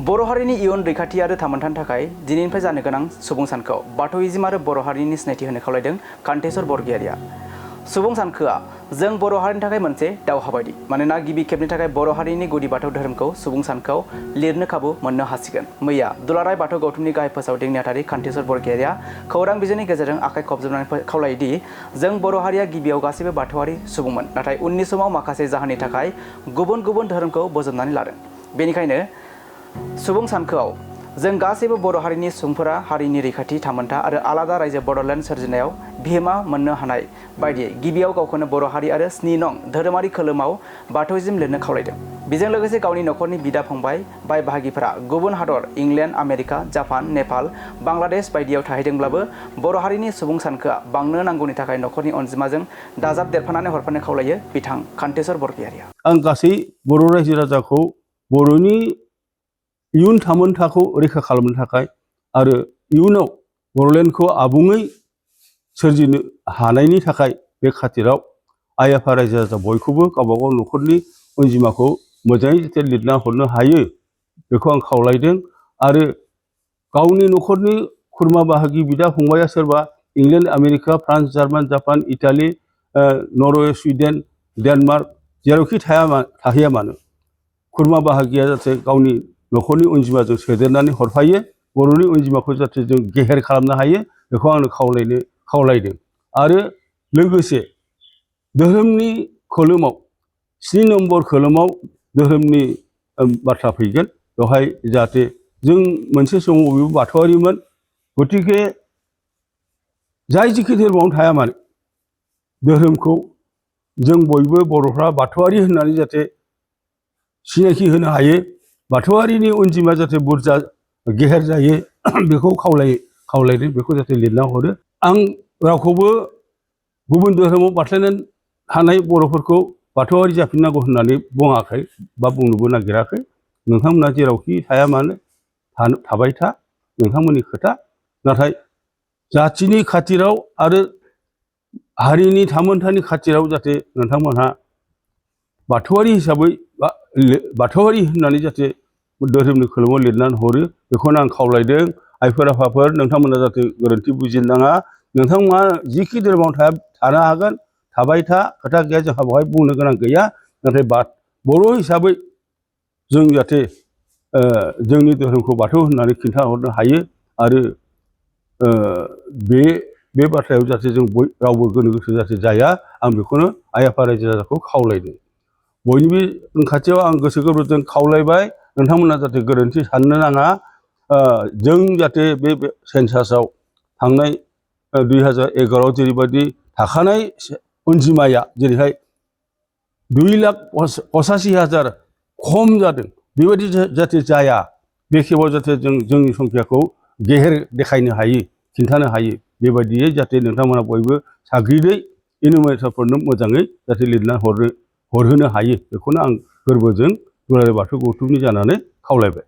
बर' हारिनि इयुन रैखाथि आरो थामोनथानि थाखाय दिनैनिफ्राय जानो गोनां सुबुं सानखौ बाथौइज्म आरो बर' हारिनि सिनायथि होनो खावलायदों कान्तेश्वर बरगयारिया। सुबुं सानखोआ जों बर' हारिनि थाखाय मोनसे दावहा बायदि, मानोना गिबि खेबनि थाखाय बर' हारिनि गुदि बाथौ धोरोमखौ सुबुं सानखौ लिरनो खाबु मोननो हासिगोन। मैया दुलाराय बाथौ गौथुमनि गाहाय फोसावदिं नेहाथारि कान्तेश्वर बरगयारिया खौरां बिजोंनि गेजेरजों आखाइ खबजबनानै खावलायोदि जों बर' हारिया गिबियाव गासैबो बाथौआरि सुबुंमोन, नाथाय उननि समाव माखासे जाहोननि थाखाय गुबुन गुबुन धोरोमखौ बोजबनानै लादों। बेनिखायनो सुबुं सानखोआव जों गासैबो बर' हारिनि सुबुंफोरा हारिनि रैखाथि, थामोनथा आरो आलादा रायजो बड'लेण्ड सोरजिनायाव बिहोमा मोननो हानाय बायदियै गिबियाव गावखौनो बर' हारि आरो 7 नं धोरोमारि खोलोमाव बाथौइज्म लिरनो खावलायदों। बेजों लोगोसे गावनि नखरनि बिदा फंबाय, बाय बाहागिफोरा गुबुन हादर England, America, Japan, Nepal, Bangladesh बायदियाव थाहैदोंब्लाबो बर' हारिनि सुबुं सानखोआ बांनो नांगौनि थाखाय नखरनि अनजिमाजों दाजाबदेरफानानै हरफानो खावलायो बिथां कान्तेश्वर बरगयारिया। आं गासै बर' रायजो राजाखौ बर'नि इयुन थामोनथाखौ रैखा खालामनो थाखाय आरो इयुनाव बड'लेण्डखौ आबुङै सोरजिनो हानायनि थाखाय बे खाथिराव आइ आफा रायजो राजा बयखौबो गावबागाव नखरनि अनजिमाखौ मोजाङै जाहाथे लिरना हरनो हायो बेखौ आं खावलायदों। आरो गावनि नखरनि खुरमा बाहागि बिदा फंबाया सोरबा England, America, France, German, Japan, Italy, Norway, Sweden, Denmark जेरावखि थाहैया मानो खुरमा बाहागिया जाहाथे गावनि नखरनि अनजिमाजों सोदेरनानै हरफायो, बर'नि अनजिमाखौ जाहाथे जों गेहेर खालामनो हायो बेखौ आंनो खावलायदों। आरो लोगोसे धोरोमनि खोलोमाव 7 नम्बर खोलोमाव धोरोमनि बाथ्रा फैगोन। बेवहाय जाहाथे जों मोनसे समाव बयबो बाथौआरिमोन, गतिके जाय जिखि धोरोमावनो थाया मानो धोरोमखौ जों बयबो बर'फ्रा बाथौआरि होननानै जाहाथे सिनायथि होनो हायो, बाथौआरिनि अनजिमा जाहाथे बुरजा गेहेर जायो बेखौ खावलायदों। बेखौ जाहाथे लिरना हरो। आं रावखौबो गुबुन धोरोमाव बारस्लायनानै थानाय बर'फोरखौ बाथौआरि जाफिननांगौ होननानै बुङाखै बा बुंनोबो नागिराखै। नोंथांमोना जेरावखि थाया मानो थाबाय था, नोंथांमोननि खोथा। नाथाय जाथिनि खाथिराव आरो हारिनि थामोनथानि खाथिराव जाहाथे नोंथांमोनहा बाथौआरि हिसाबै बा बाथौआरि होननानै जाहाथे धोरोमनि खोलोमाव लिरनानै हरो बेखौनो आं खावलायदों। आइफोर आफाफोर नोंथांमोना जाहाथे गोरोन्थि बुजिनो नाङा। नोंथांमोना जिखि धोरोमाव थानो हागोन, थाबाय था, खोथा गैया, जोंहा बेवहाय बुंनो गोनां गैया। नाथाय बर' हिसाबै जों जाहाथे जोंनि धोरोमखौ बाथौ होननानै खिन्थाहरनो हायो आरो बे बाथ्रायाव जाहाथे जों रावबो गोनो गोथो जाहाथे जाया, आं बेखौनो आइ आफा रायजो राजाखौ खावलायदों। बयनिबो खाथियाव आं गोसो गोरबोजों खावलायबाय, नोंथांमोना जाहाथे गोरोन्थि साननो नाङा। जों जाहाथे बे सेन्सासआव थांनाय 2011आव जेरैबायदि थाखानाय अनजिमाया जेरैहाय 2,85,000 खम जादों, बेबायदि जाहाथे जाया। बे खेबाव जाहाथे जोंनि संख्याखौ गेहेर देखायनो हायो, खिन्थानो हायो। बेबायदियै जाहाथे नोंथांमोना बयबो साग्रिदै इनुमेटरफोरनो मोजाङै जाहाथे लिरना हरहोनो हायो बेखौनो आं गोरबोजों दुलाराय बाथौ गौथुमनि जानानै खावलायबाय।